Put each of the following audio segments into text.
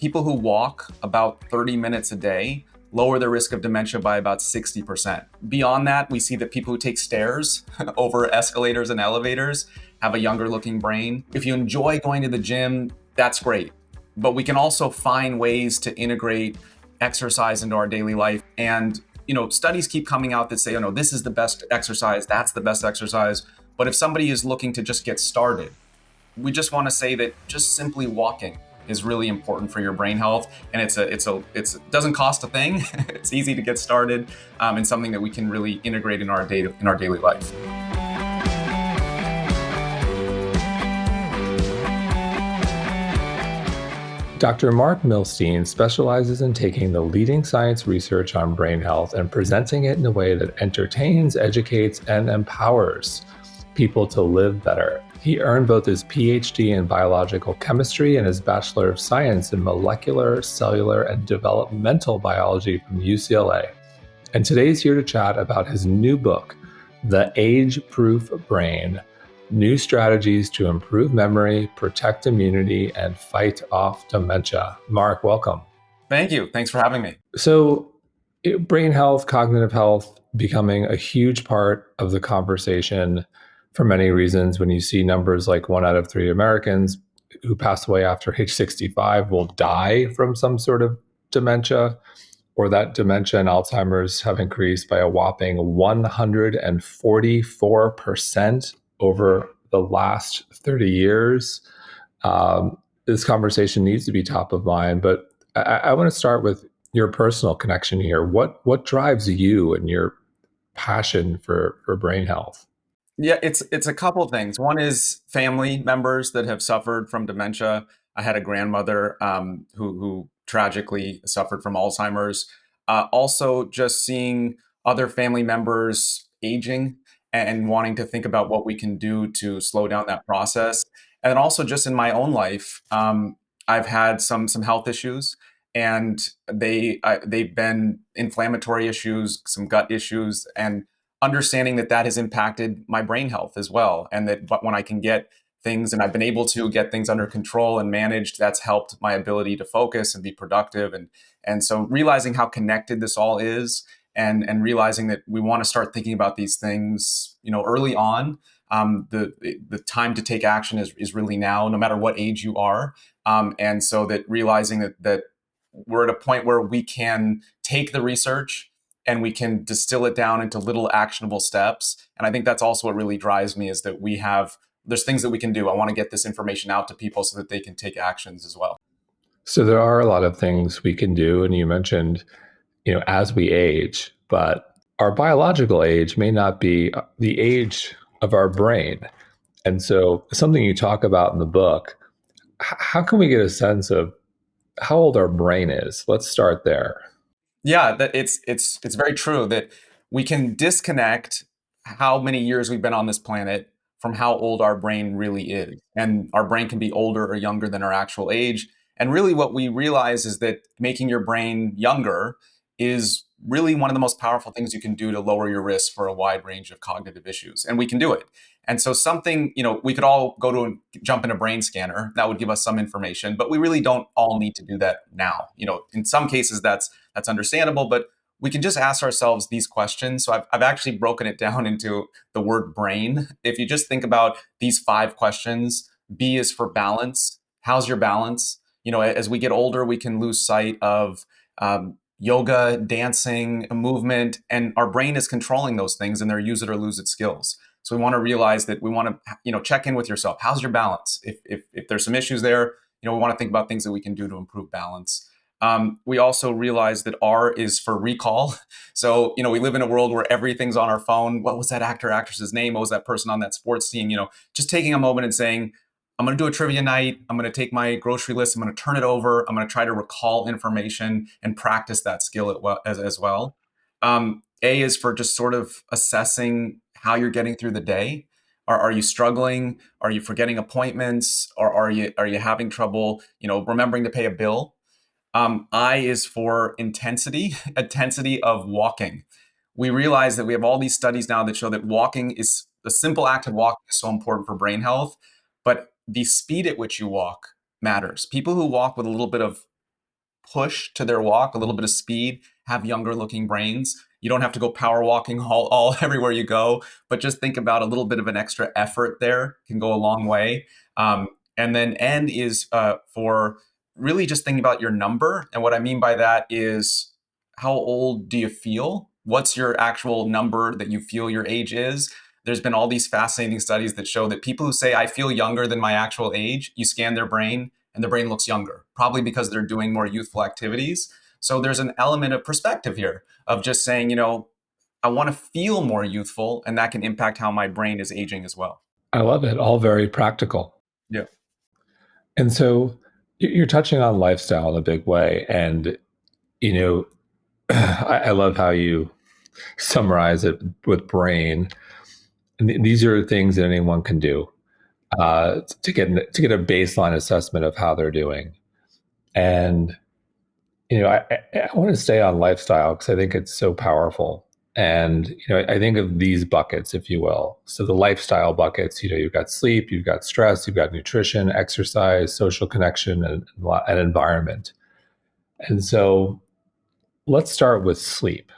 people who walk about 30 minutes a day lower their risk of dementia by about 60%. Beyond that, we see that people who take stairs over escalators and elevators have a younger looking brain. If you enjoy going to the gym, that's great. But we can also find ways to integrate exercise into our daily life. And, studies keep coming out that say, this is the best exercise, that's the best exercise. But if somebody is looking to just get started, we just want to say that just simply walking is really important for your brain health, and it doesn't cost a thing. It's easy to get started, and something that we can really integrate in our daily life. Dr. Marc Milstein specializes in taking the leading science research on brain health and presenting it in a way that entertains, educates, and empowers people to live better. He earned both his Ph.D. in biological chemistry and his Bachelor of Science in molecular, cellular, and developmental biology from UCLA. And today he's here to chat about his new book, The Age-Proof Brain: New Strategies to Improve Memory, Protect Immunity, and Fight Off Dementia. Marc, welcome. Thank you. Thanks for having me. So, brain health, cognitive health becoming a huge part of the conversation for many reasons. When you see numbers like 1 out of 3 Americans who pass away after age 65 will die from some sort of dementia, or that dementia and Alzheimer's have increased by a whopping 144% over the last 30 years. This conversation needs to be top of mind, but I want to start with your personal connection here. What drives you and your passion for brain health? Yeah, it's a couple of things. One is family members that have suffered from dementia. I had a grandmother who tragically suffered from Alzheimer's. Also, just seeing other family members aging and wanting to think about what we can do to slow down that process. And then also just in my own life, I've had some health issues, and they've been inflammatory issues, some gut issues, and understanding that has impacted my brain health as well. And that when I can get things, and I've been able to get things under control and managed, that's helped my ability to focus and be productive. And so realizing how connected this all is, and realizing that we want to start thinking about these things, early on. The time to take action is really now, no matter what age you are. And so that realizing that we're at a point where we can take the research and we can distill it down into little actionable steps. And I think that's also what really drives me, is that there's things that we can do. I want to get this information out to people so that they can take actions as well. So there are a lot of things we can do. And you mentioned, as we age, but our biological age may not be the age of our brain. And so something you talk about in the book, how can we get a sense of how old our brain is? Let's start there. Yeah, that it's very true that we can disconnect how many years we've been on this planet from how old our brain really is. And our brain can be older or younger than our actual age. And really what we realize is that making your brain younger is really one of the most powerful things you can do to lower your risk for a wide range of cognitive issues. And we can do it. And so something, we could all jump in a brain scanner. That would give us some information, but we really don't all need to do that now. In some cases that's understandable, but we can just ask ourselves these questions. So I've actually broken it down into the word brain. If you just think about these 5 questions, B is for balance. How's your balance? As we get older, we can lose sight of yoga, dancing, movement, and our brain is controlling those things, and they're use it or lose it skills. So we want to realize that we want to, check in with yourself. How's your balance? If there's some issues there, we want to think about things that we can do to improve balance. We also realize that R is for recall. So, we live in a world where everything's on our phone. What was that actor, actress's name? What was that person on that sports team? Just taking a moment and saying, I'm going to do a trivia night. I'm going to take my grocery list. I'm going to turn it over. I'm going to try to recall information and practice that skill as well. A is for just sort of assessing how you're getting through the day. Are you struggling? Are you forgetting appointments? Or are you having trouble, remembering to pay a bill? I is for intensity of walking. We realize that we have all these studies now that show that the simple act of walking is so important for brain health, but the speed at which you walk matters. People who walk with a little bit of push to their walk, a little bit of speed, have younger looking brains. You don't have to go power walking all everywhere you go, but just think about a little bit of an extra effort there can go a long way. And then N is for really just thinking about your number. And what I mean by that is, how old do you feel? What's your actual number that you feel your age is? There's been all these fascinating studies that show that people who say, I feel younger than my actual age, you scan their brain and the brain looks younger, probably because they're doing more youthful activities. So there's an element of perspective here of just saying, I want to feel more youthful, and that can impact how my brain is aging as well. I love it. All very practical. Yeah. And so you're touching on lifestyle in a big way. And, you know, I love how you summarize it with brain. And these are things that anyone can do to get a baseline assessment of how they're doing. And I want to stay on lifestyle because I think it's so powerful. And I think of these buckets, if you will. So the lifestyle buckets, you've got sleep, you've got stress, you've got nutrition, exercise, social connection, and environment. And so let's start with sleep.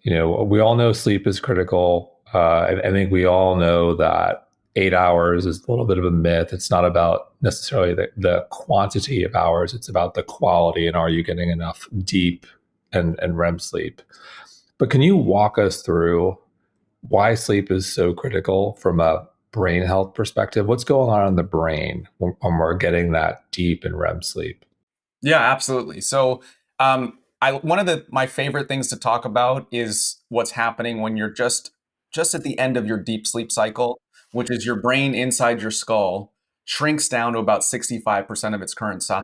We all know sleep is critical. I think we all know that 8 hours is a little bit of a myth. It's not about necessarily the quantity of hours. It's about the quality, and are you getting enough deep and REM sleep? But can you walk us through why sleep is so critical from a brain health perspective? What's going on in the brain when we're getting that deep and REM sleep? Yeah, absolutely. So, one of my favorite things to talk about is what's happening when you're just at the end of your deep sleep cycle, which is your brain inside your skull shrinks down to about 65% of its current size.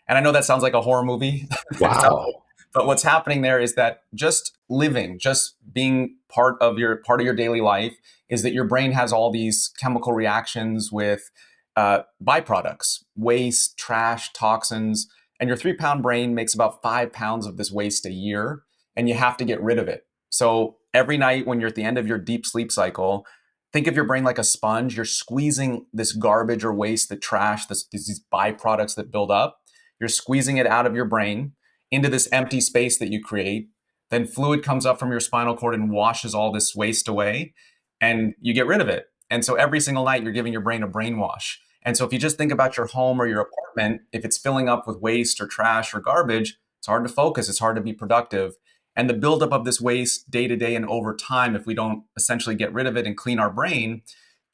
And I know that sounds like a horror movie, Wow. but what's happening there is that just living, just being part of your daily life, is that your brain has all these chemical reactions with byproducts, waste, trash, toxins, and your 3 pound brain makes about 5 pounds of this waste a year, and you have to get rid of it. So every night when you're at the end of your deep sleep cycle, think of your brain like a sponge. You're squeezing this garbage or waste, the trash, these byproducts that build up. You're squeezing it out of your brain into this empty space that you create. Then fluid comes up from your spinal cord and washes all this waste away, and you get rid of it. And so every single night, you're giving your brain a brainwash. And so if you just think about your home or your apartment, if it's filling up with waste or trash or garbage, it's hard to focus, it's hard to be productive. And the buildup of this waste day to day and over time, if we don't essentially get rid of it and clean our brain,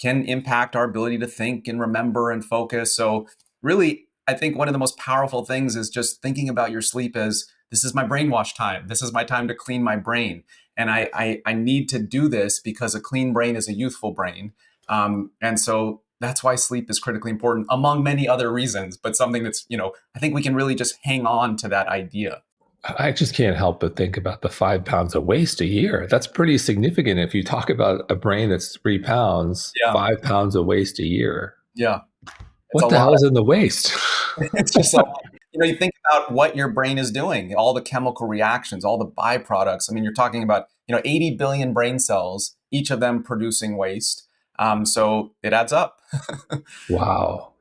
can impact our ability to think and remember and focus. So really, I think one of the most powerful things is just thinking about your sleep as, this is my brainwash time. This is my time to clean my brain. And I need to do this because a clean brain is a youthful brain. And so that's why sleep is critically important, among many other reasons, but something that's, I think we can really just hang on to that idea. I just can't help but think about the 5 pounds of waste a year. That's pretty significant. If you talk about a brain that's 3 pounds, Yeah. 5 pounds of waste a year. Yeah. It's a What the lot. hell is in the waste? It's just like, you think about what your brain is doing, all the chemical reactions, all the byproducts. I mean, you're talking about, 80 billion brain cells, each of them producing waste. So it adds up. Wow.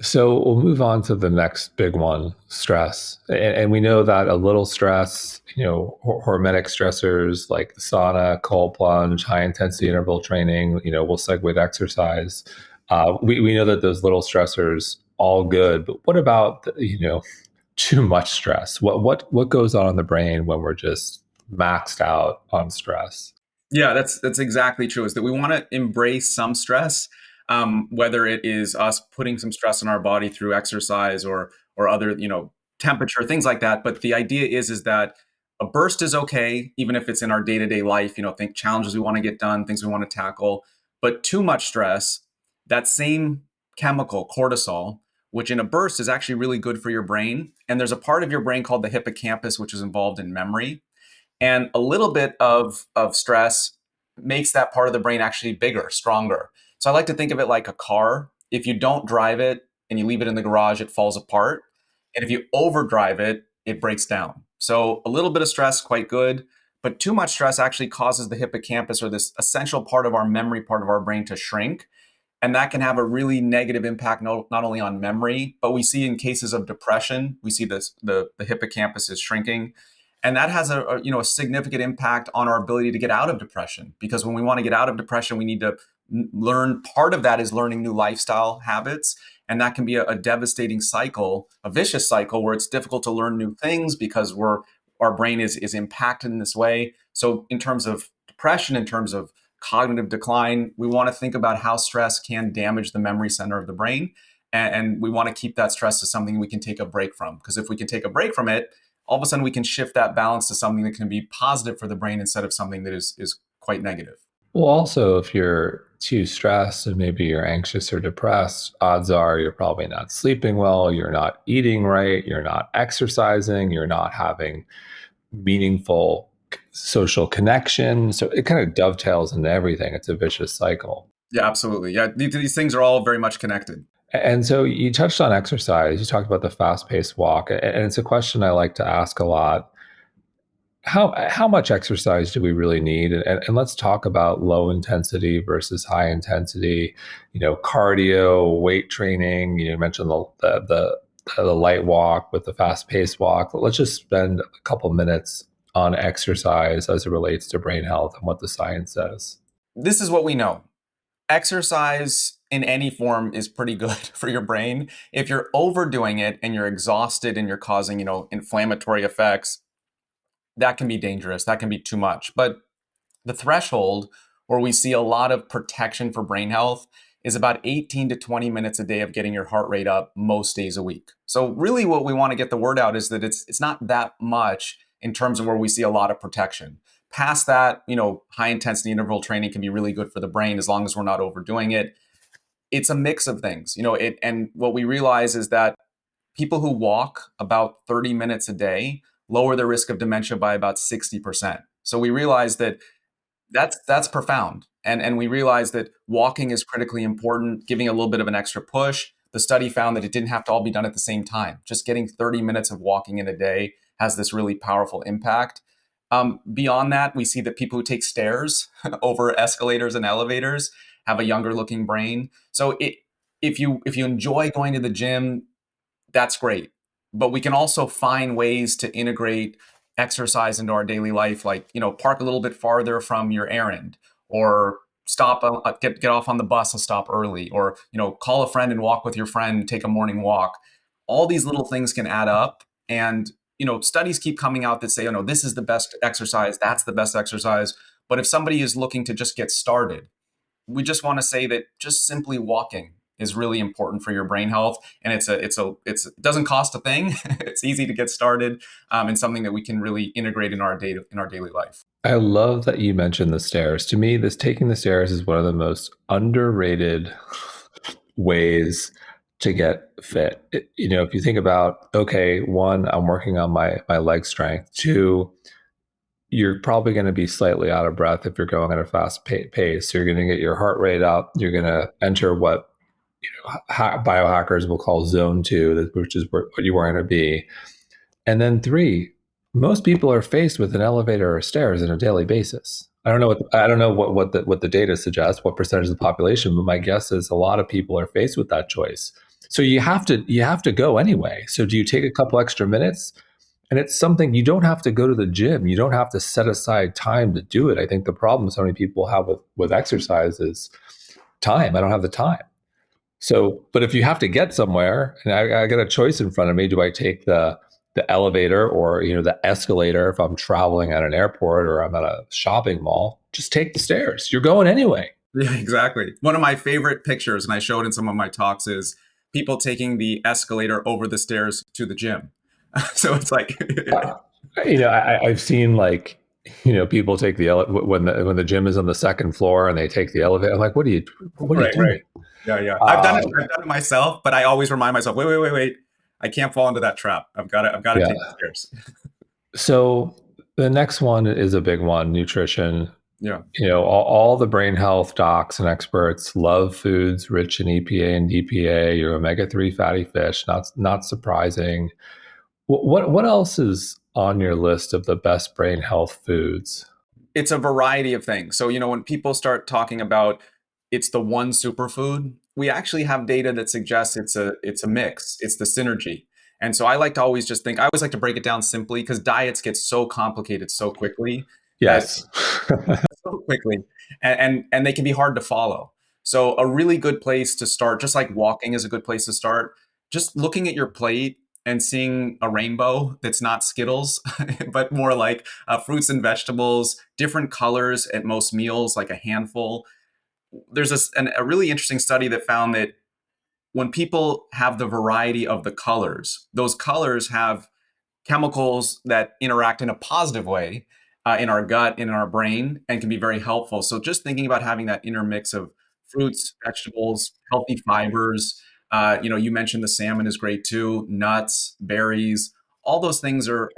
So we'll move on to the next big one, stress. And we know that a little stress, hormetic stressors like the sauna, cold plunge, high intensity interval training, we'll segue to exercise. We know that those little stressors all good, but what about too much stress? What goes on in the brain when we're just maxed out on stress? Yeah, that's exactly true. Is that we want to embrace some stress, whether it is us putting some stress on our body through exercise or other, temperature, things like that. But the idea is that a burst is okay, even if it's in our day to day life. Think challenges we want to get done, things we want to tackle. But too much stress, that same chemical cortisol, which in a burst is actually really good for your brain. And there's a part of your brain called the hippocampus, which is involved in memory. And a little bit of stress makes that part of the brain actually bigger, stronger. So I like to think of it like a car. If you don't drive it and you leave it in the garage, it falls apart. And if you overdrive it, it breaks down. So a little bit of stress, quite good. But too much stress actually causes the hippocampus, or this essential part of our memory part of our brain, to shrink. And that can have a really negative impact, not only on memory, but we see in cases of depression, we see this, the hippocampus is shrinking. And that has a significant impact on our ability to get out of depression. Because when we want to get out of depression, we need to learn, part of that is learning new lifestyle habits. And that can be a devastating cycle, a vicious cycle where it's difficult to learn new things because our brain is impacted in this way. So in terms of depression, in terms of cognitive decline, we want to think about how stress can damage the memory center of the brain. And we want to keep that stress to something we can take a break from. Because if we can take a break from it, all of a sudden we can shift that balance to something that can be positive for the brain instead of something that is quite negative. Well, also, if you're too stressed and maybe you're anxious or depressed, odds are you're probably not sleeping well, you're not eating right, you're not exercising, you're not having meaningful social connection. So it kind of dovetails into everything. It's a vicious cycle. Yeah, absolutely. Yeah, these things are all very much connected. And so you touched on exercise. You talked about the fast paced walk. And it's a question I like to ask a lot. How much exercise do we really need? And let's talk about low intensity versus high intensity, cardio, weight training. You mentioned the light walk with the fast paced walk. Let's just spend a couple minutes on exercise as it relates to brain health and what the science says. This is what we know. Exercise in any form is pretty good for your brain. If you're overdoing it and you're exhausted and you're causing, inflammatory effects, that can be dangerous. That can be too much. But the threshold where we see a lot of protection for brain health is about 18 to 20 minutes a day of getting your heart rate up most days a week. So really what we want to get the word out is that it's not that much in terms of where we see a lot of protection. Past that, high intensity interval training can be really good for the brain as long as we're not overdoing it. It's a mix of things, and what we realize is that people who walk about 30 minutes a day lower their risk of dementia by about 60%. So we realize that that's profound. And we realized that walking is critically important, giving a little bit of an extra push. The study found that it didn't have to all be done at the same time. Just getting 30 minutes of walking in a day has this really powerful impact. Beyond that, we see that people who take stairs over escalators and elevators have a younger looking brain. So if you enjoy going to the gym, that's great. But we can also find ways to integrate exercise into our daily life, like, park a little bit farther from your errand, or stop, get off on the bus and stop early, or, call a friend and walk with your friend, take a morning walk. All these little things can add up. And, studies keep coming out that say, no, this is the best exercise, that's the best exercise. But if somebody is looking to just get started, we just want to say that just simply walking is really important for your brain health, and it doesn't cost a thing. It's easy to get started, and something that we can really integrate in our daily life. I love that you mentioned the stairs. To me, this taking the stairs is one of the most underrated ways to get fit. If you think about, okay, one, I'm working on my leg strength. Two, you're probably going to be slightly out of breath if you're going at a fast pace. You're going to get your heart rate up. You're going to enter what biohackers will call zone 2, which is what you want to be. And then 3, most people are faced with an elevator or stairs on a daily basis. I don't know what the data suggests, what percentage of the population, but my guess is a lot of people are faced with that choice. So you have to go anyway. So do you take a couple extra minutes? And it's something you don't have to go to the gym. You don't have to set aside time to do it. I think the problem so many people have with exercise is time. I don't have the time. So, but if you have to get somewhere, and I got a choice in front of me, do I take the elevator or the escalator if I'm traveling at an airport or I'm at a shopping mall? Just take the stairs. You're going anyway. Yeah, exactly. One of my favorite pictures, and I showed in some of my talks, is people taking the escalator over the stairs to the gym. So it's like, I've seen people take when the gym is on the second floor and they take the elevator. I'm like, what are you doing? Right. Yeah. I've done it myself, but I always remind myself, wait. I can't fall into that trap. I've got to take the stairs. So the next one is a big one, nutrition. Yeah. All the brain health docs and experts love foods rich in EPA and DPA, your omega-3 fatty fish, not surprising. What else is on your list of the best brain health foods? It's a variety of things. So, when people start talking about it's the one superfood. We actually have data that suggests it's a mix. It's the synergy. And so I like to always just think, I always like to break it down simply because diets get so complicated so quickly that Yes. so quickly and they can be hard to follow. So a really good place to start, just like walking is a good place to start, just looking at your plate and seeing a rainbow that's not Skittles, but more like fruits and vegetables, different colors at most meals, like a handful. There's a really interesting study that found that when people have the variety of the colors, those colors have chemicals that interact in a positive way in our gut, in our brain, and can be very helpful. So just thinking about having that intermix of fruits, vegetables, healthy fibers. You mentioned the salmon is great too. Nuts, berries, all those things are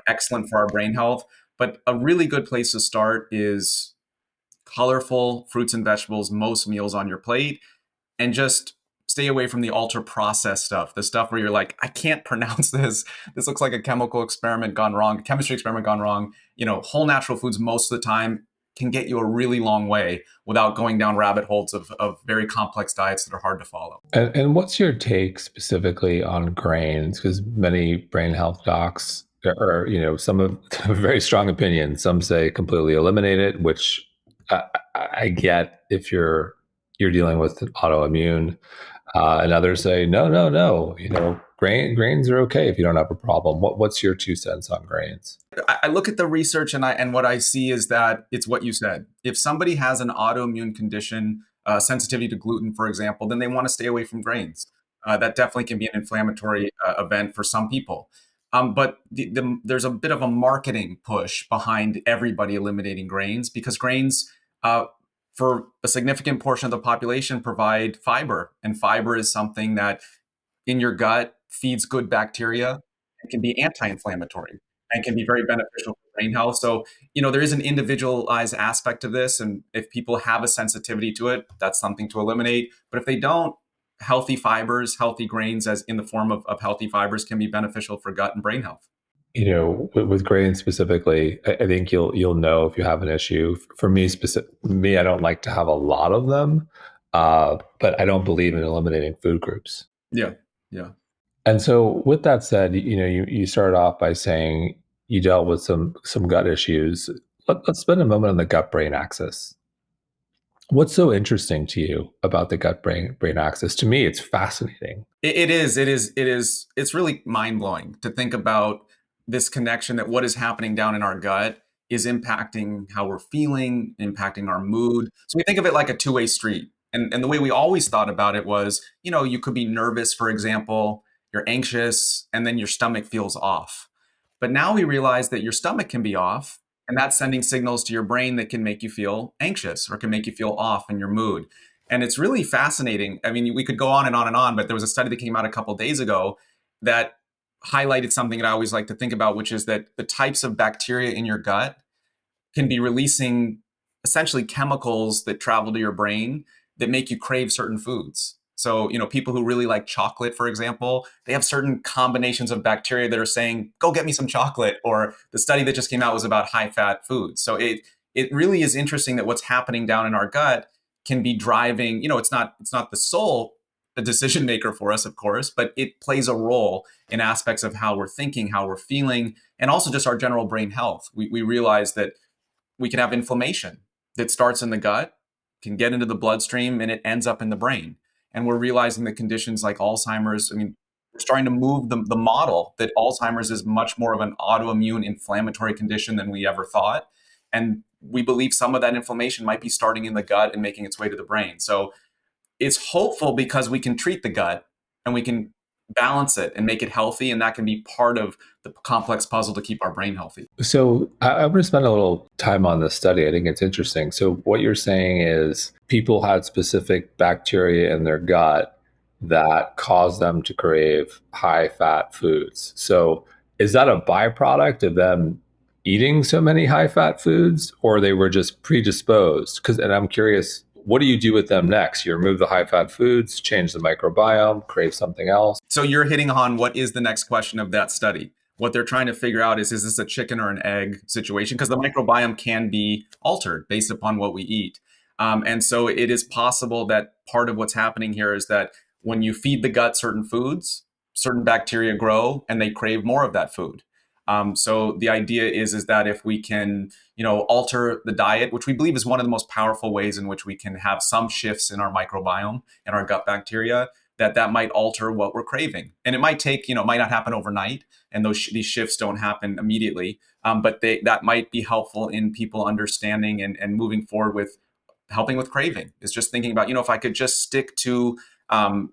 excellent for our brain health. But a really good place to start is colorful fruits and vegetables, most meals on your plate, and just stay away from the ultra processed stuff, the stuff where you're like, I can't pronounce this. This looks like a chemical experiment gone wrong, chemistry experiment gone wrong. Whole natural foods most of the time can get you a really long way without going down rabbit holes of very complex diets that are hard to follow. And what's your take specifically on grains? Because many brain health docs are, some of very strong opinions. Some say completely eliminate it, which I get if you're dealing with autoimmune. And others say, no, no, no. Grains are okay if you don't have a problem. What's your 2 cents on grains? I look at the research and what I see is that it's what you said. If somebody has an autoimmune condition, sensitivity to gluten, for example, then they want to stay away from grains. That definitely can be an inflammatory event for some people. But there's a bit of a marketing push behind everybody eliminating grains because grains, for a significant portion of the population, provide fiber. And fiber is something that in your gut feeds good bacteria and can be anti-inflammatory and can be very beneficial for brain health. So, there is an individualized aspect of this. And if people have a sensitivity to it, that's something to eliminate. But if they don't, healthy fibers, healthy grains as in the form of healthy fibers can be beneficial for gut and brain health. With grains specifically, I think you'll know if you have an issue. For me, I don't like to have a lot of them, but I don't believe in eliminating food groups. Yeah. Yeah. And so, with that said, you started off by saying you dealt with some gut issues. Let's spend a moment on the gut brain axis. What's so interesting to you about the gut brain axis? To me, it's fascinating. It is. It is. It is. It's really mind blowing to think about this connection that what is happening down in our gut is impacting how we're feeling, impacting our mood. So we think of it like a two-way street. And the way we always thought about it was, you could be nervous, for example, you're anxious, and then your stomach feels off. But now we realize that your stomach can be off, and that's sending signals to your brain that can make you feel anxious or can make you feel off in your mood. And it's really fascinating. I mean, we could go on and on and on, but there was a study that came out a couple of days ago that highlighted something that I always like to think about, which is that the types of bacteria in your gut can be releasing essentially chemicals that travel to your brain that make you crave certain foods. So, people who really like chocolate, for example, they have certain combinations of bacteria that are saying, go get me some chocolate. Or the study that just came out was about high fat foods. So it really is interesting that what's happening down in our gut can be driving, it's not the sole decision maker for us, of course, but it plays a role in aspects of how we're thinking, how we're feeling, and also just our general brain health. We realize that we can have inflammation that starts in the gut, can get into the bloodstream, and it ends up in the brain. And we're realizing that conditions like Alzheimer's, I mean, we're starting to move the model that Alzheimer's is much more of an autoimmune inflammatory condition than we ever thought. And we believe some of that inflammation might be starting in the gut and making its way to the brain. So it's hopeful because we can treat the gut and we can balance it and make it healthy. And that can be part of the complex puzzle to keep our brain healthy. So I want to spend a little time on this study. I think it's interesting. So what you're saying is people had specific bacteria in their gut that caused them to crave high fat foods. So is that a byproduct of them eating so many high fat foods, or they were just predisposed? And I'm curious, what do you do with them next? You remove the high fat foods, change the microbiome, crave something else. So you're hitting on what is the next question of that study. What they're trying to figure out is this a chicken or an egg situation? Because the microbiome can be altered based upon what we eat. And so it is possible that part of what's happening here is that when you feed the gut certain foods, certain bacteria grow and they crave more of that food. So the idea is that if we can, alter the diet, which we believe is one of the most powerful ways in which we can have some shifts in our microbiome and our gut bacteria, that might alter what we're craving. And it might take, might not happen overnight, and these shifts don't happen immediately. But that might be helpful in people understanding and moving forward with helping with craving. Is just thinking about, if I could just stick to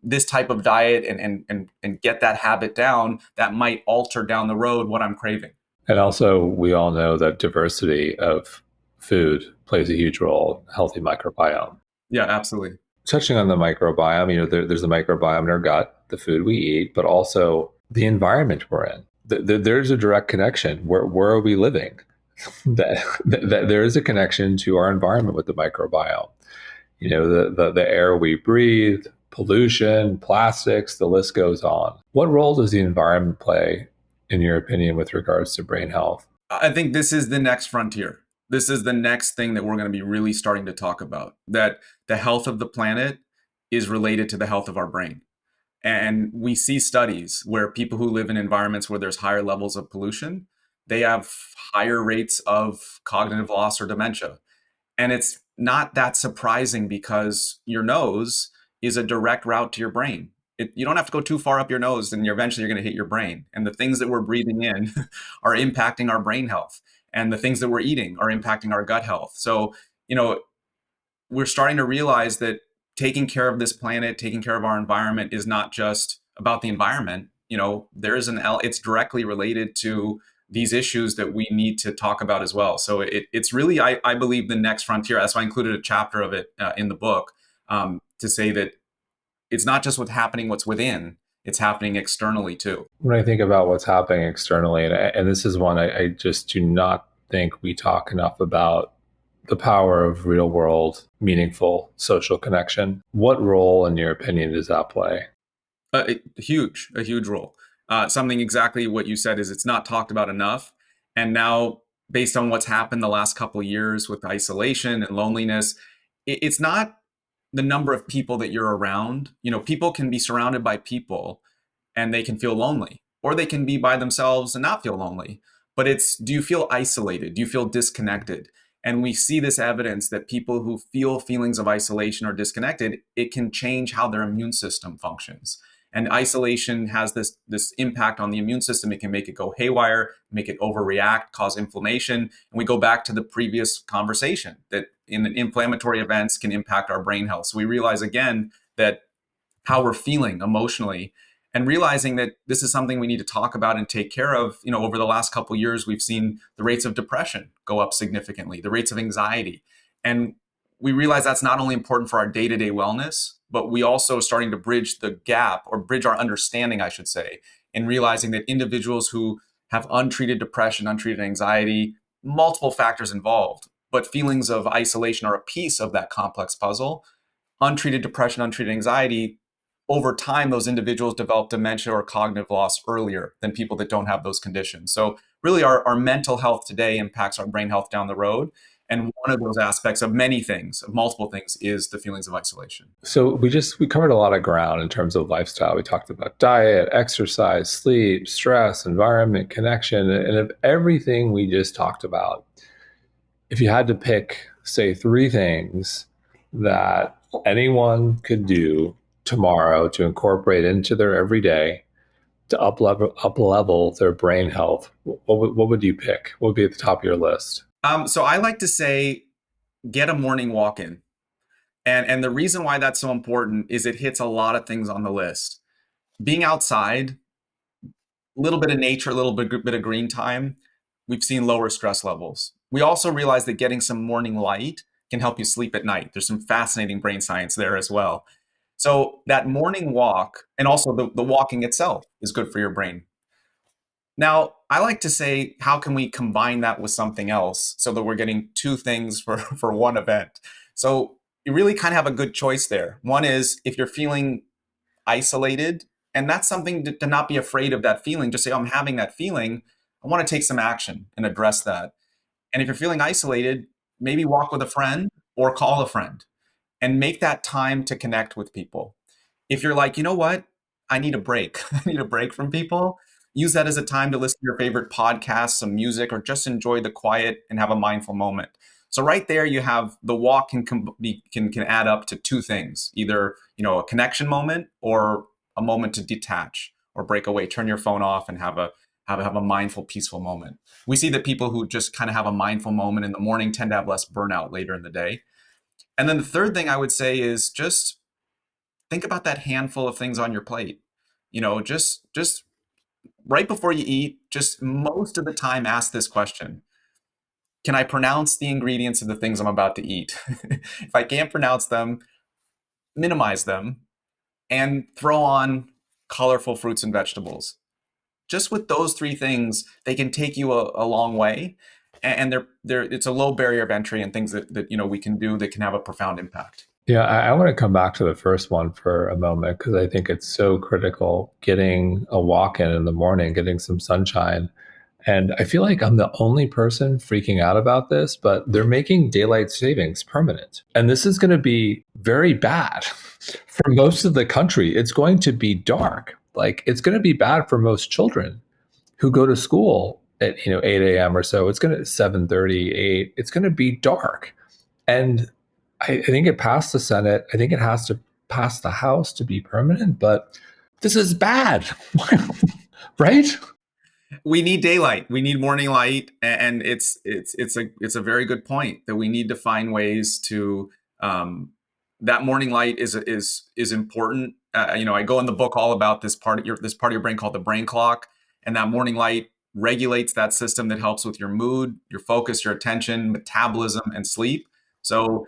this type of diet and get that habit down, that might alter down the road what I'm craving. And also, we all know that diversity of food plays a huge role in healthy microbiome. Yeah, absolutely. Touching on the microbiome, there's the microbiome in our gut, the food we eat, but also the environment we're in. There's a direct connection. Where are we living? that there is a connection to our environment with the microbiome. The air we breathe, pollution, plastics, the list goes on. What role does the environment play, in your opinion, with regards to brain health? I think this is the next frontier. This is the next thing that we're going to be really starting to talk about, that the health of the planet is related to the health of our brain. And we see studies where people who live in environments where there's higher levels of pollution, they have higher rates of cognitive loss or dementia. And it's not that surprising because your nose is a direct route to your brain. You don't have to go too far up your nose, and eventually you're going to hit your brain. And the things that we're breathing in are impacting our brain health, and the things that we're eating are impacting our gut health. So, we're starting to realize that taking care of this planet, taking care of our environment is not just about the environment. There is it's directly related to these issues that we need to talk about as well. So it's really, I believe, the next frontier. That's why I included a chapter of it in the book, to say that it's not just what's within, it's happening externally too. When I think about what's happening externally, and this is one I just do not think we talk enough about, the power of real world, meaningful social connection. What role, in your opinion, does that play? A huge role. Something exactly what you said is it's not talked about enough. And now, based on what's happened the last couple of years with isolation and loneliness, it's not the number of people that you're around. People can be surrounded by people and they can feel lonely, or they can be by themselves and not feel lonely. But do you feel isolated? Do you feel disconnected? And we see this evidence that people who feel feelings of isolation or disconnected, it can change how their immune system functions. And isolation has this impact on the immune system. It can make it go haywire, make it overreact, cause inflammation. And we go back to the previous conversation that inflammatory events can impact our brain health. So we realize again that how we're feeling emotionally, and realizing that this is something we need to talk about and take care of. Over the last couple of years, we've seen the rates of depression go up significantly, the rates of anxiety. And we realize that's not only important for our day-to-day wellness, but we also starting to bridge the gap, or bridge our understanding, I should say, in realizing that individuals who have untreated depression, untreated anxiety, multiple factors involved, but feelings of isolation are a piece of that complex puzzle. Untreated depression, untreated anxiety, over time, those individuals develop dementia or cognitive loss earlier than people that don't have those conditions. So really, our mental health today impacts our brain health down the road. And one of those aspects of many things, of multiple things, is the feelings of isolation. So we covered a lot of ground in terms of lifestyle. We talked about diet, exercise, sleep, stress, environment, connection, and of everything we just talked about, if you had to pick, say, 3 things that anyone could do tomorrow to incorporate into their everyday to up level their brain health, what would you pick? What would be at the top of your list? So I like to say, get a morning walk in. And the reason why that's so important is it hits a lot of things on the list. Being outside, a little bit of nature, a little bit of green time, we've seen lower stress levels. We also realize that getting some morning light can help you sleep at night. There's some fascinating brain science there as well. So that morning walk, and also the walking itself, is good for your brain. Now, I like to say, how can we combine that with something else so that we're getting 2 things for one event? So you really kind of have a good choice there. One is, if you're feeling isolated, and that's something to not be afraid of that feeling. Just say, oh, I'm having that feeling. I want to take some action and address that. And if you're feeling isolated, maybe walk with a friend, or call a friend and make that time to connect with people. If you're like, you know what, I need a break, I need a break from people, use that as a time to listen to your favorite podcast, some music, or just enjoy the quiet and have a mindful moment. So right there, you have the walk can add up to two things: either a connection moment or a moment to detach or break away, turn your phone off, and have a mindful, peaceful moment. We see that people who just kind of have a mindful moment in the morning tend to have less burnout later in the day. And then the third thing I would say is just think about that handful of things on your plate. Just right before you eat, just most of the time ask this question: can I pronounce the ingredients of the things I'm about to eat? If I can't pronounce them, minimize them and throw on colorful fruits and vegetables. Just with those three things, they can take you a long way. And they're it's a low barrier of entry and things that we can do that can have a profound impact. Yeah, I want to come back to the first one for a moment because I think it's so critical getting a walk in the morning, getting some sunshine. And I feel like I'm the only person freaking out about this, but they're making daylight savings permanent. And this is going to be very bad for most of the country. It's going to be dark. Like it's going to be bad for most children who go to school at 8 a.m. or so. It's going to 7:30, 8. It's going to be dark. And I think it passed the Senate. I think it has to pass the House to be permanent, but this is bad. Right? We need daylight. We need morning light, and it's a very good point that we need to find ways to that morning light is important. I go in the book all about this part of your brain called the brain clock, and that morning light regulates that system that helps with your mood, your focus, your attention, metabolism, and sleep. So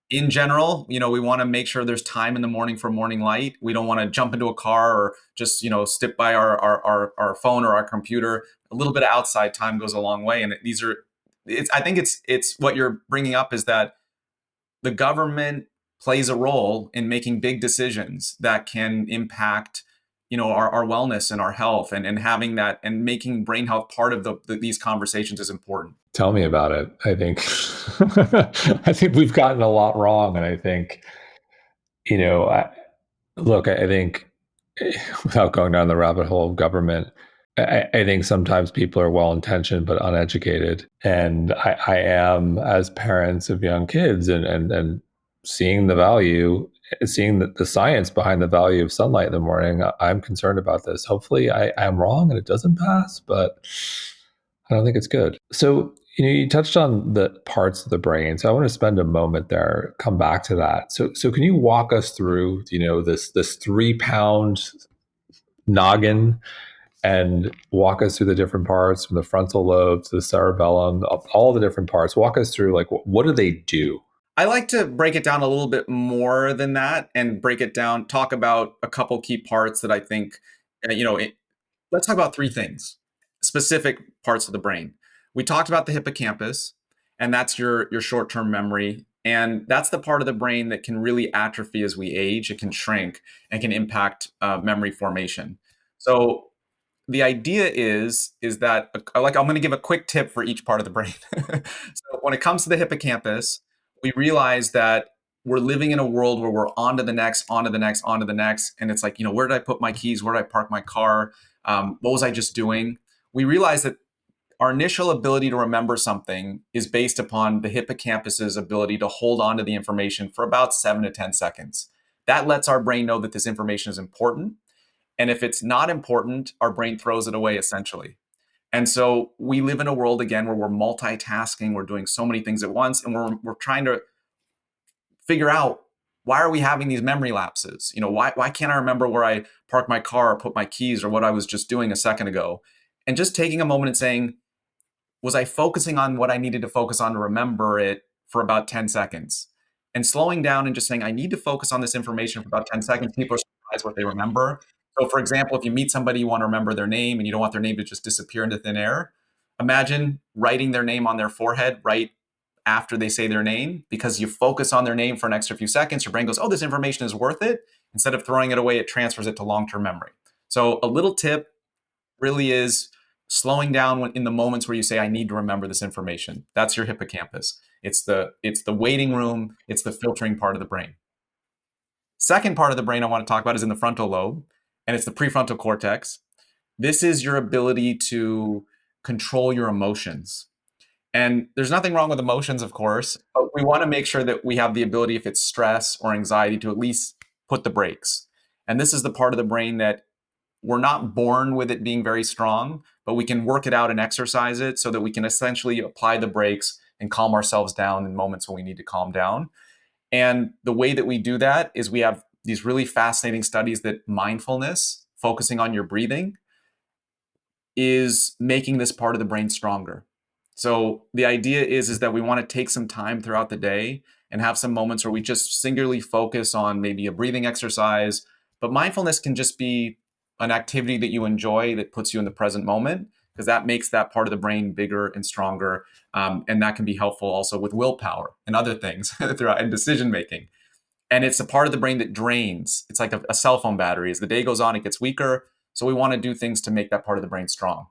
in general, we want to make sure there's time in the morning for morning light. We don't want to jump into a car or just, step by our phone or our computer. A little bit of outside time goes a long way. And I think it's what you're bringing up is that the government plays a role in making big decisions that can impact, our wellness and our health, and having that and making brain health part of these conversations is important. Tell me about it. I think I think we've gotten a lot wrong, and I think you know, I, look, I think without going down the rabbit hole of government, I think sometimes people are well intentioned but uneducated, and I am as parents of young kids and seeing the value, seeing the science behind the value of sunlight in the morning. I'm concerned about this. Hopefully, I'm wrong and it doesn't pass, but I don't think it's good. So, you touched on the parts of the brain. So I want to spend a moment there, come back to that. So can you walk us through, this 3 pound noggin and walk us through the different parts from the frontal lobe to the cerebellum, all the different parts. Walk us through like what do they do? I like to break it down a little bit more than that and break it down, talk about a couple key parts that I think, let's talk about three things, specific parts of the brain. We talked about the hippocampus, and that's your short-term memory. And that's the part of the brain that can really atrophy as we age. It can shrink and can impact memory formation. So the idea is that I'm going to give a quick tip for each part of the brain. So when it comes to the hippocampus, we realize that we're living in a world where we're on to the next, on to the next, on to the next. And it's like, where did I put my keys? Where did I park my car? What was I just doing? We realize that our initial ability to remember something is based upon the hippocampus's ability to hold on to the information for about 7 to 10 seconds. That lets our brain know that this information is important. And if it's not important, our brain throws it away essentially. And so we live in a world again where we're multitasking, we're doing so many things at once, and we're trying to figure out, why are we having these memory lapses? Why can't I remember where I parked my car or put my keys or what I was just doing a second ago? And just taking a moment and saying, was I focusing on what I needed to focus on to remember it for about 10 seconds? And slowing down and just saying, I need to focus on this information for about 10 seconds. People are surprised what they remember. So, for example, if you meet somebody, you want to remember their name and you don't want their name to just disappear into thin air, imagine writing their name on their forehead right after they say their name, because you focus on their name for an extra few seconds. Your brain goes, oh, this information is worth it. Instead of throwing it away, it transfers it to long-term memory. So a little tip really is slowing down in the moments where you say, I need to remember this information. That's your hippocampus. It's the waiting room. It's the filtering part of the brain. Second part of the brain I want to talk about is in the frontal lobe, and it's the prefrontal cortex. This is your ability to control your emotions. And there's nothing wrong with emotions, of course, but we want to make sure that we have the ability, if it's stress or anxiety, to at least put the brakes. And this is the part of the brain that we're not born with it being very strong, but we can work it out and exercise it so that we can essentially apply the brakes and calm ourselves down in moments when we need to calm down. And the way that we do that is we have these really fascinating studies that mindfulness, focusing on your breathing, is making this part of the brain stronger. So the idea is that we want to take some time throughout the day and have some moments where we just singularly focus on maybe a breathing exercise. But mindfulness can just be an activity that you enjoy that puts you in the present moment, because that makes that part of the brain bigger and stronger. And that can be helpful also with willpower and other things throughout and decision making. And it's a part of the brain that drains. It's like a cell phone battery. As the day goes on, it gets weaker. So we want to do things to make that part of the brain strong.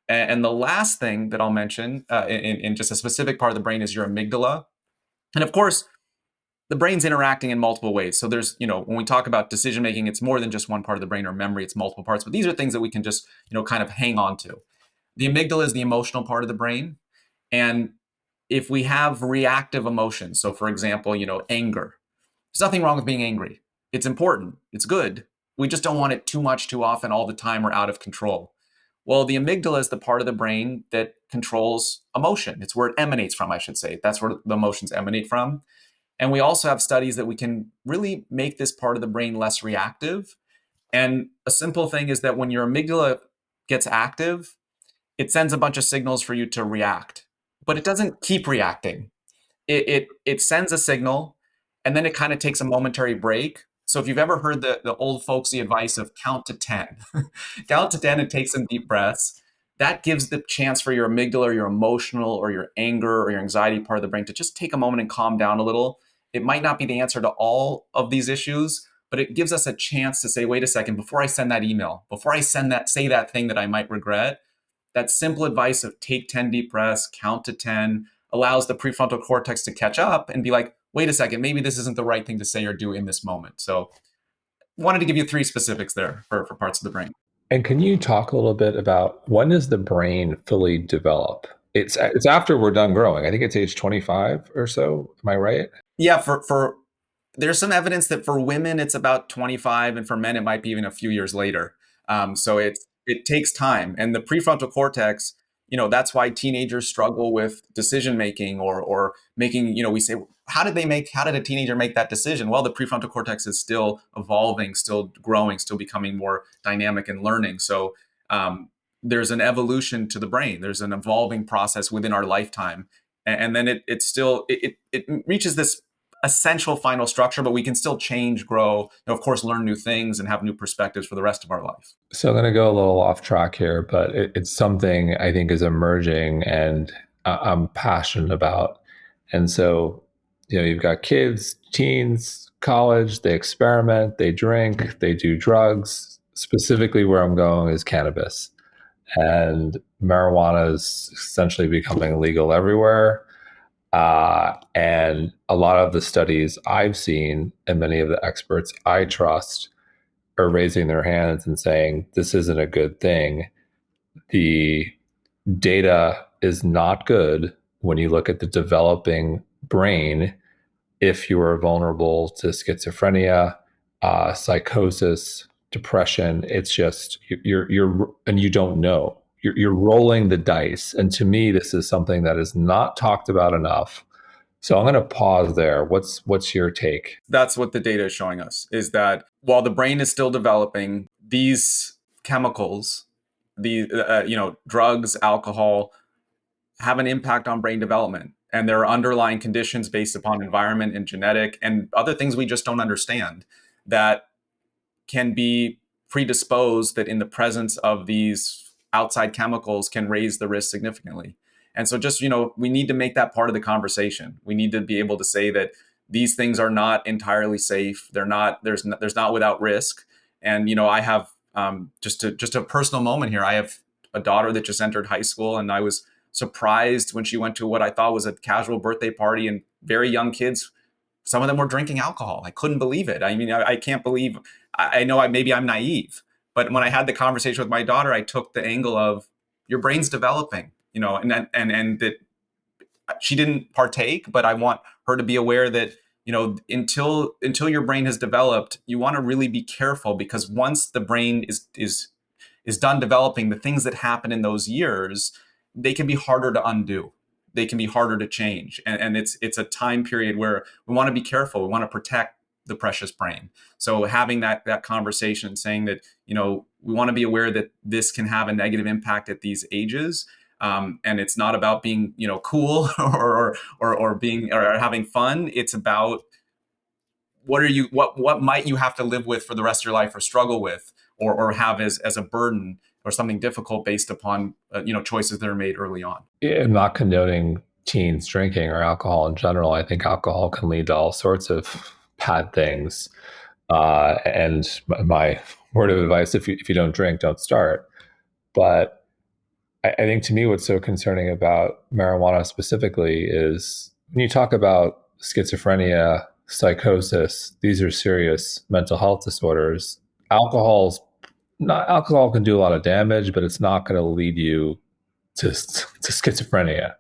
And the last thing that I'll mention in just a specific part of the brain is your amygdala. And of course, the brain's interacting in multiple ways. So there's, when we talk about decision making, it's more than just one part of the brain or memory, it's multiple parts. But these are things that we can just, kind of hang on to. The amygdala is the emotional part of the brain. And if we have reactive emotions, so for example, anger, there's nothing wrong with being angry. It's important. It's good. We just don't want it too much, too often, all the time, or out of control. Well, the amygdala is the part of the brain that controls emotion. It's where it emanates from, I should say. That's where the emotions emanate from. And we also have studies that we can really make this part of the brain less reactive. And a simple thing is that when your amygdala gets active, it sends a bunch of signals for you to react, but it doesn't keep reacting. It sends a signal, and then it kind of takes a momentary break. So if you've ever heard the old folksy advice of count to 10, count to 10 and take some deep breaths, that gives the chance for your amygdala or your emotional or your anger or your anxiety part of the brain to just take a moment and calm down a little. It might not be the answer to all of these issues, but it gives us a chance to say, wait a second, before I send that email, before I say that thing that I might regret, that simple advice of take 10 deep breaths, count to 10, allows the prefrontal cortex to catch up and be like, wait a second, maybe this isn't the right thing to say or do in this moment. So wanted to give you three specifics there for parts of the brain. And can you talk a little bit about when does the brain fully develop? It's after we're done growing. I think it's age 25 or so. Am I right? Yeah, for there's some evidence that for women it's about 25, and for men it might be even a few years later. So it takes time, and the prefrontal cortex, that's why teenagers struggle with decision making or making. We say, how did a teenager make that decision? Well, the prefrontal cortex is still evolving, still growing, still becoming more dynamic and learning. So there's an evolution to the brain. There's an evolving process within our lifetime, and then it reaches this essential final structure, but we can still change, grow, of course, learn new things and have new perspectives for the rest of our life. So I'm going to go a little off track here, but it's something I think is emerging and I'm passionate about. And so, you've got kids, teens, college, they experiment, they drink, they do drugs. Specifically, where I'm going is cannabis. And marijuana is essentially becoming legal everywhere. And a lot of the studies I've seen and many of the experts I trust are raising their hands and saying, this isn't a good thing. The data is not good when you look at the developing brain if you are vulnerable to schizophrenia, psychosis, depression. It's just you're and you don't know. You're rolling the dice. And to me, this is something that is not talked about enough. So I'm going to pause there. What's your take? That's what the data is showing us, is that while the brain is still developing, these chemicals, the drugs, alcohol, have an impact on brain development. And there are underlying conditions based upon environment and genetic and other things we just don't understand that can be predisposed, that in the presence of these outside chemicals can raise the risk significantly. And so just, we need to make that part of the conversation. We need to be able to say that these things are not entirely safe. They're not, there's not without risk. And, I have just a personal moment here. I have a daughter that just entered high school, and I was surprised when she went to what I thought was a casual birthday party, and very young kids, some of them were drinking alcohol. I couldn't believe it. I mean, I can't believe, I know maybe I'm naive, but when I had the conversation with my daughter, I took the angle of your brain's developing, and that she didn't partake, but I want her to be aware that, until your brain has developed, you want to really be careful, because once the brain is done developing, the things that happen in those years, they can be harder to undo. They can be harder to change. And it's a time period where we want to be careful. We want to protect the precious brain. So having that conversation, saying that, we want to be aware that this can have a negative impact at these ages. And it's not about being, cool or being or having fun. It's about what might you have to live with for the rest of your life, or struggle with, or have as a burden or something difficult based upon choices that are made early on. I'm not condoning teens drinking or alcohol in general. I think alcohol can lead to all sorts of bad things. And my word of advice: if you don't drink, don't start. But I think, to me, what's so concerning about marijuana specifically is when you talk about schizophrenia, psychosis, these are serious mental health disorders. Alcohol can do a lot of damage, but it's not going to lead you to schizophrenia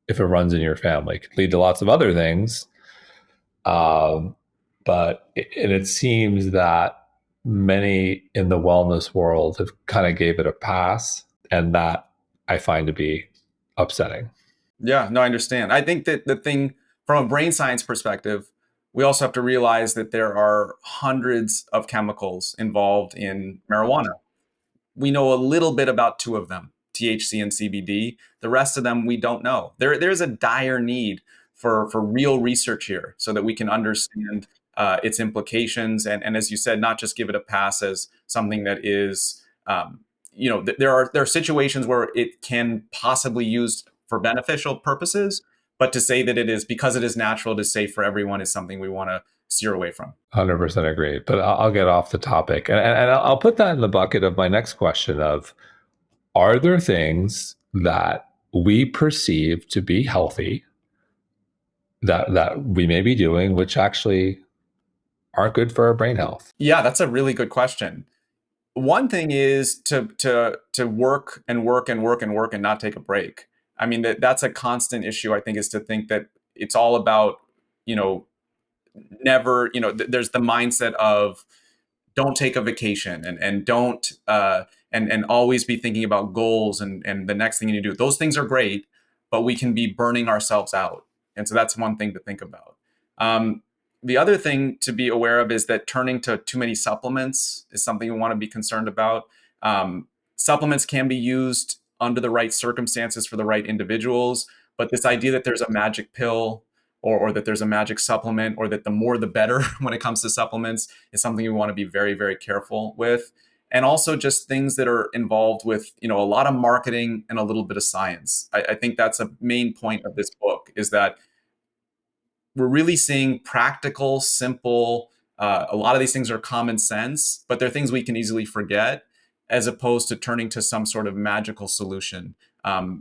if it runs in your family. It could lead to lots of other things. But it seems that many in the wellness world have kind of gave it a pass, and that I find to be upsetting. Yeah, no, I understand. I think that the thing from a brain science perspective, we also have to realize that there are hundreds of chemicals involved in marijuana. We know a little bit about two of them, THC and CBD. The rest of them we don't know. There's a dire need for real research here, so that we can understand its implications, and as you said, not just give it a pass as something that is, there are situations where it can possibly used for beneficial purposes, but to say that it is, because it is natural, to safe for everyone, is something we want to steer away from. 100% agree. But I'll get off the topic, and I'll put that in the bucket of my next question of, are there things that we perceive to be healthy that we may be doing which actually aren't good for our brain health? Yeah, that's a really good question. One thing is to work and work and work and work and not take a break. I mean, that's a constant issue, I think, is to think that it's all about, you know, never, there's the mindset of don't take a vacation, and don't and always be thinking about goals and the next thing you do. Those things are great, but we can be burning ourselves out. And so that's one thing to think about. The other thing to be aware of is that turning to too many supplements is something we want to be concerned about. Supplements can be used under the right circumstances for the right individuals, but this idea that there's a magic pill, or that there's a magic supplement, or that the more the better when it comes to supplements, is something we want to be very, very careful with. And also just things that are involved with, a lot of marketing and a little bit of science. I think that's a main point of this book, is that we're really seeing practical, simple, a lot of these things are common sense, but they're things we can easily forget, as opposed to turning to some sort of magical solution,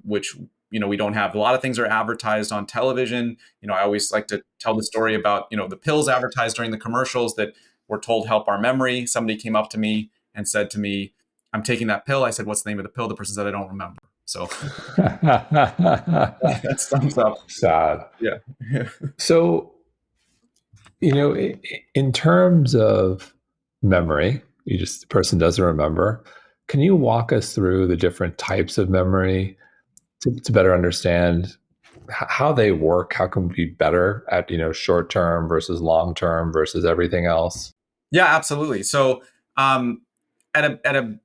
which we don't have. A lot of things are advertised on television. I always like to tell the story about the pills advertised during the commercials that we're told help our memory. Somebody came up to me and said to me, "I'm taking that pill." I said, "What's the name of the pill?" The person said, "I don't remember." So that sums up. Sad. Yeah. So, in terms of memory, the person doesn't remember. Can you walk us through the different types of memory to better understand how they work? How can we be better at, short term versus long term versus everything else? Yeah, absolutely. So, at a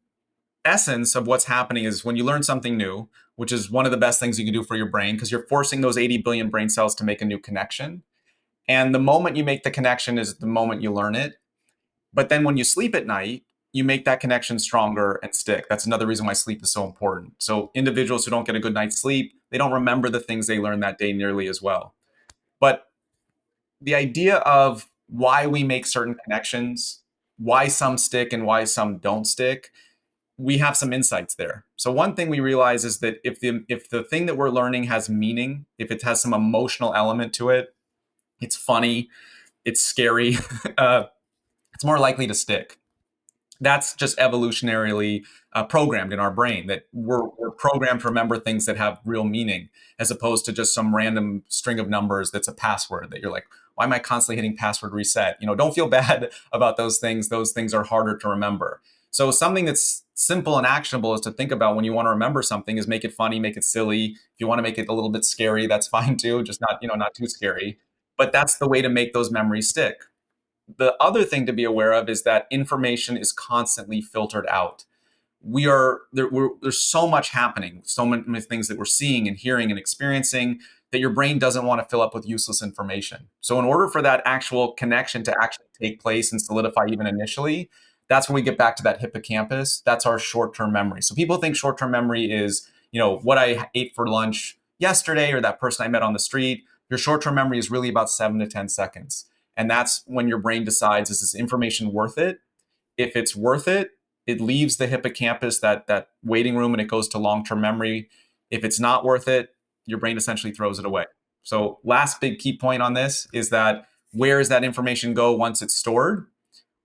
essence of what's happening is, when you learn something new, which is one of the best things you can do for your brain, because you're forcing those 80 billion brain cells to make a new connection. And the moment you make the connection is the moment you learn it. But then when you sleep at night, you make that connection stronger and stick. That's another reason why sleep is so important. So individuals who don't get a good night's sleep, they don't remember the things they learned that day nearly as well. But the idea of why we make certain connections, why some stick and why some don't stick, we have some insights there. So one thing we realize is that if the thing that we're learning has meaning, if it has some emotional element to it, it's funny, it's scary, uh, it's more likely to stick. That's just evolutionarily programmed in our brain, that we're programmed to remember things that have real meaning, as opposed to just some random string of numbers that's a password that you're like, why am I constantly hitting password reset? Don't feel bad about those things. Those things are harder to remember. So something that's simple and actionable is to think about when you want to remember something is make it funny, make it silly. If you want to make it a little bit scary, that's fine too, just not too scary. But that's the way to make those memories stick. The other thing to be aware of is that information is constantly filtered out. There's so much happening, so many things that we're seeing and hearing and experiencing, that your brain doesn't want to fill up with useless information. So in order for that actual connection to actually take place and solidify even initially, that's when we get back to that hippocampus. That's our short-term memory. So people think short-term memory is, what I ate for lunch yesterday or that person I met on the street. Your short-term memory is really about 7 to 10 seconds. And that's when your brain decides, is this information worth it? If it's worth it, it leaves the hippocampus, that waiting room, and it goes to long-term memory. If it's not worth it, your brain essentially throws it away. So last big key point on this is that where does that information go once it's stored?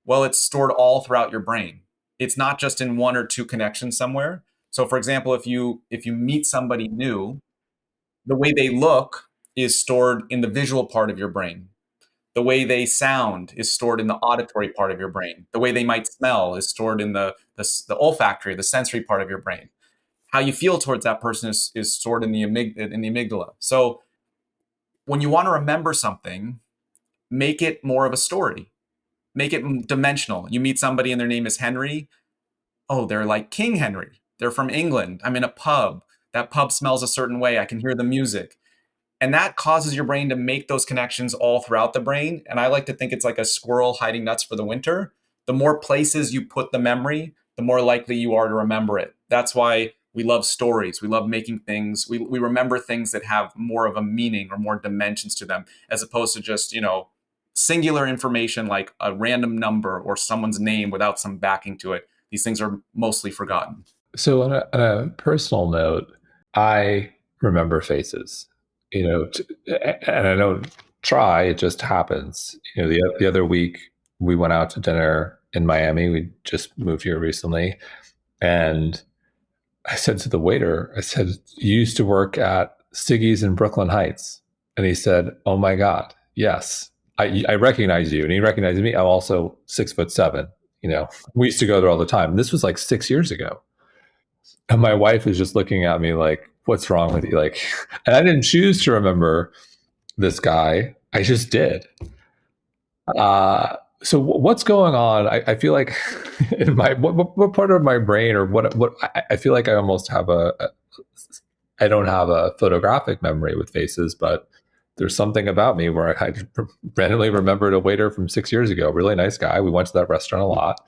Well, it's stored all throughout your brain. It's not just in one or two connections somewhere. So for example, if you meet somebody new, the way they look is stored in the visual part of your brain. The way they sound is stored in the auditory part of your brain. The way they might smell is stored in the olfactory, the sensory part of your brain. How you feel towards that person is stored in the amygdala. So when you want to remember something, make it more of a story. Make it dimensional. You meet somebody and their name is Henry. Oh, they're like King Henry. They're from England. I'm in a pub. That pub smells a certain way. I can hear the music. And that causes your brain to make those connections all throughout the brain. And I like to think it's like a squirrel hiding nuts for the winter. The more places you put the memory, the more likely you are to remember it. That's why we love stories. We love making things. We remember things that have more of a meaning or more dimensions to them, as opposed to just, singular information like a random number or someone's name without some backing to it. These things are mostly forgotten. So, on a personal note, I remember faces, and I don't try, it just happens. The other week we went out to dinner in Miami. We just moved here recently. And I said to the waiter, I said, "You used to work at Siggy's in Brooklyn Heights." And he said, "Oh my God, yes. I recognize you." And he recognized me. I'm also 6'7". We used to go there all the time. And this was like 6 years ago. And my wife was just looking at me like, "What's wrong with you?" And I didn't choose to remember this guy. I just did. So what's going on? I feel like in my what part of my brain, or what I feel like I almost have I don't have a photographic memory with faces, but there's something about me where I randomly remembered a waiter from 6 years ago, really nice guy. We went to that restaurant a lot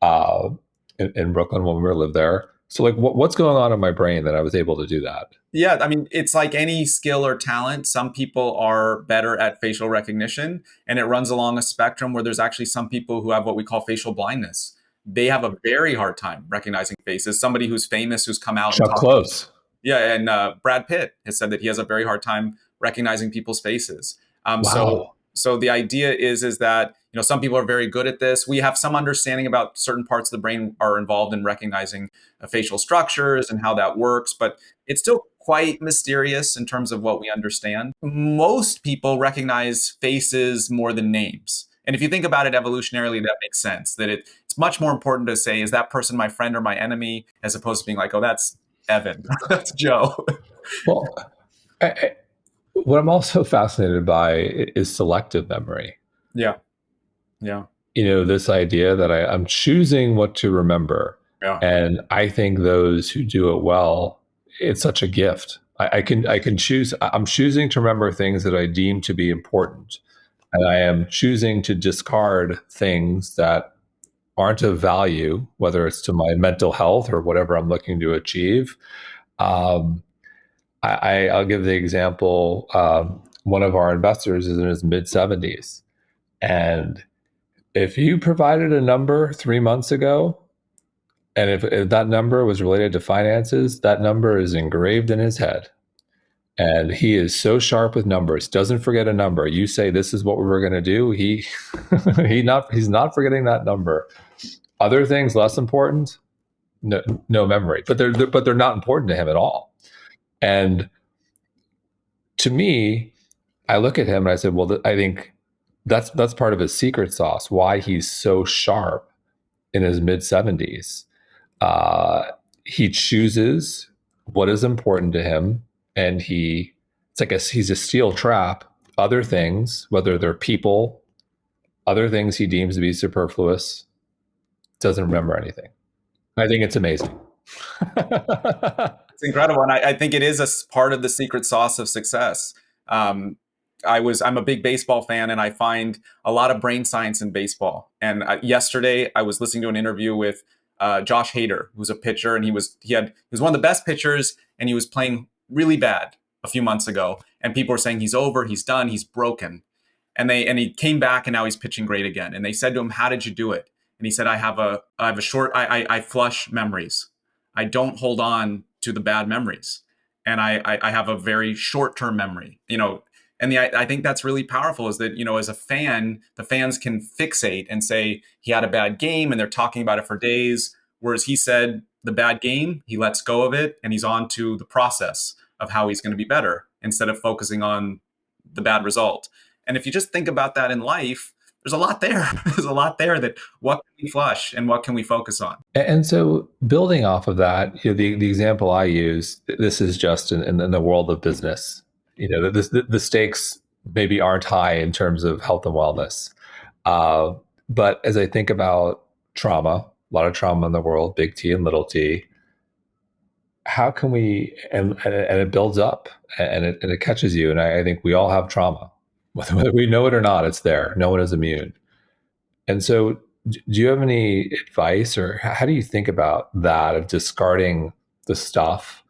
uh, in Brooklyn when we lived there. So what's going on in my brain that I was able to do that? Yeah, I mean, it's like any skill or talent. Some people are better at facial recognition, and it runs along a spectrum where there's actually some people who have what we call facial blindness. They have a very hard time recognizing faces. Somebody who's famous, who's come out and Chuck talked. Close. Yeah, and Brad Pitt has said that he has a very hard time recognizing people's faces. So, Wow. so the idea is that some people are very good at this. We have some understanding about certain parts of the brain are involved in recognizing facial structures and how that works, but it's still quite mysterious in terms of what we understand. Most people recognize faces more than names. And if you think about it evolutionarily, that makes sense. That it's much more important to say, is that person my friend or my enemy, as opposed to being like, oh, that's Evan, that's Joe. Well, what I'm also fascinated by is selective memory. Yeah, yeah, This idea that I'm choosing what to remember. yeah. And I think those who do it well, it's such a gift. I can choose. I'm choosing to remember things that I deem to be important, and I am choosing to discard things that aren't of value, whether it's to my mental health or whatever I'm looking to achieve. Um, I'll give the example. One of our investors is in his mid 70s, and if you provided a number 3 months ago And if that number was related to finances, that number is engraved in his head. And he is so sharp with numbers, doesn't forget a number. You say this is what we were going to do, he's not forgetting that number. Other things less important, no memory, but they're not important to him at all. And to me, I look at him and I said, well, I think that's part of his secret sauce, why he's so sharp in his mid 70s. Uh, he chooses what is important to him, and it's like he's a steel trap. Other things, whether they're people, other things he deems to be superfluous, doesn't remember anything. I think it's amazing. It's incredible, and I think it is part of the secret sauce of success. Um, I'm a big baseball fan, and I find a lot of brain science in baseball. And yesterday, I was listening to an interview with Josh Hader, who's a pitcher, and he was one of the best pitchers, and he was playing really bad a few months ago, and people were saying he's over, he's done, he's broken, and he came back, and now he's pitching great again. And they said to him, "How did you do it?" And he said, I have a short, I flush memories. I don't hold on to the bad memories, and I have a very short term memory. And I think that's really powerful. Is that as a fan, the fans can fixate and say he had a bad game, and they're talking about it for days. Whereas he said the bad game, he lets go of it, and he's on to the process of how he's going to be better instead of focusing on the bad result. And if you just think about that in life, there's a lot there. There's a lot there that what can we flush and what can we focus on? And so, building off of that, the example I use, this is just in the world of business. The stakes maybe aren't high in terms of health and wellness. Uh, but as I think about trauma, a lot of trauma in the world, big T and little t, how can we, and it builds up and it catches you. And I think we all have trauma, whether we know it or not, it's there. No one is immune. And so, do you have any advice, or how do you think about that, of discarding the stuff,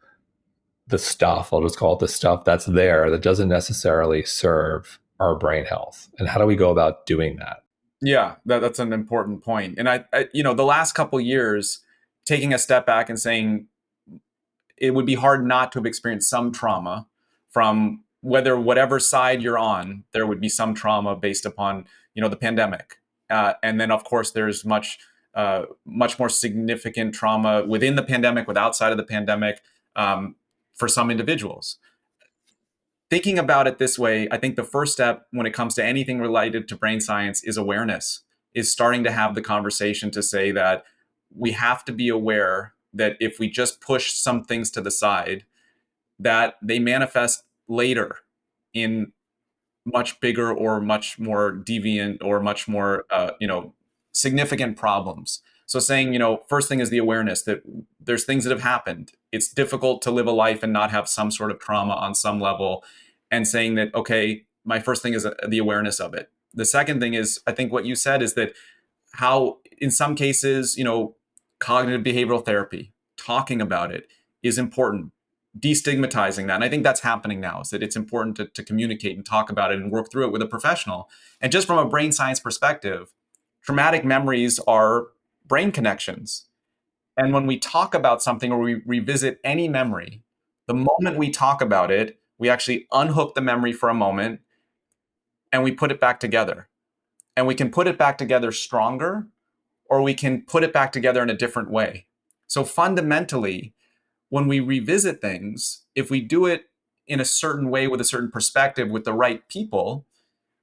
I'll just call it the stuff that's there that doesn't necessarily serve our brain health? And how do we go about doing that? Yeah, that's an important point. And the last couple years, taking a step back and saying it would be hard not to have experienced some trauma from whatever side you're on. There would be some trauma based upon the pandemic, and then of course there's much more significant trauma within the pandemic, with outside of the pandemic, for some individuals. Thinking about it this way, I think the first step when it comes to anything related to brain science is awareness, is starting to have the conversation to say that we have to be aware that if we just push some things to the side, that they manifest later in much bigger or much more deviant or much more significant problems. So saying, first thing is the awareness that there's things that have happened. It's difficult to live a life and not have some sort of trauma on some level. And saying that, okay, my first thing is the awareness of it. The second thing is, I think what you said is that how, in some cases, cognitive behavioral therapy, talking about it is important, destigmatizing that. And I think that's happening now, is that it's important to communicate and talk about it and work through it with a professional. And just from a brain science perspective, traumatic memories are brain connections. And when we talk about something or we revisit any memory, the moment we talk about it, we actually unhook the memory for a moment and we put it back together. And we can put it back together stronger, or we can put it back together in a different way. So fundamentally, when we revisit things, if we do it in a certain way with a certain perspective with the right people,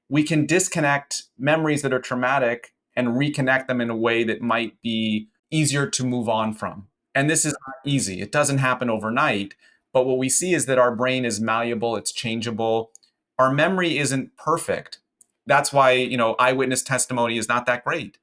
we can disconnect memories that are traumatic and reconnect them in a way that might be easier to move on from. And this is not easy. It doesn't happen overnight. But what we see is that our brain is malleable, it's changeable. Our memory isn't perfect. That's why, eyewitness testimony is not that great.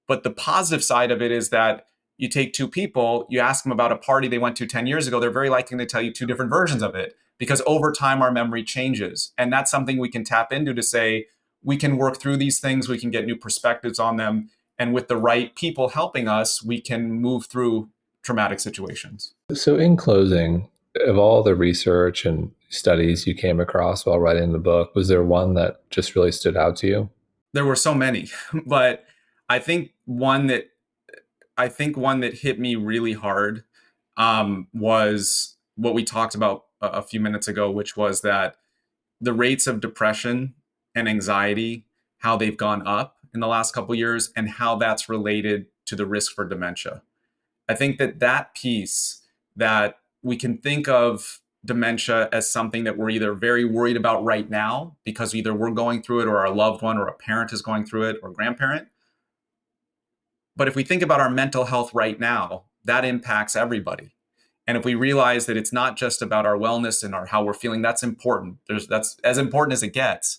But the positive side of it is that you take two people, you ask them about a party they went to 10 years ago, they're very likely to tell you two different versions of it, because over time our memory changes. And that's something we can tap into to say, we can work through these things, we can get new perspectives on them. And with the right people helping us, we can move through traumatic situations. So, in closing, of all the research and studies you came across while writing the book, was there one that just really stood out to you? There were so many, but I think one that I think one that hit me really hard was what we talked about a few minutes ago, which was that the rates of depression and anxiety, how they've gone up in the last couple of years, and how that's related to the risk for dementia. I think that that piece, that we can think of dementia as something that we're either very worried about right now because either we're going through it or our loved one or a parent is going through it or grandparent. But if we think about our mental health right now, that impacts everybody. And if we realize that it's not just about our wellness and our how we're feeling, that's important. That's as important as it gets.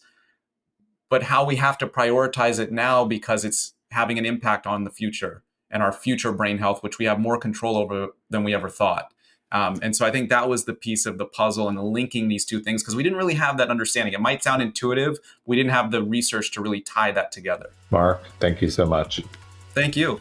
But how we have to prioritize it now because it's having an impact on the future and our future brain health, which we have more control over than we ever thought. And so I think that was the piece of the puzzle and the linking these two things, because we didn't really have that understanding. It might sound intuitive. We didn't have the research to really tie that together. Marc, thank you so much. Thank you.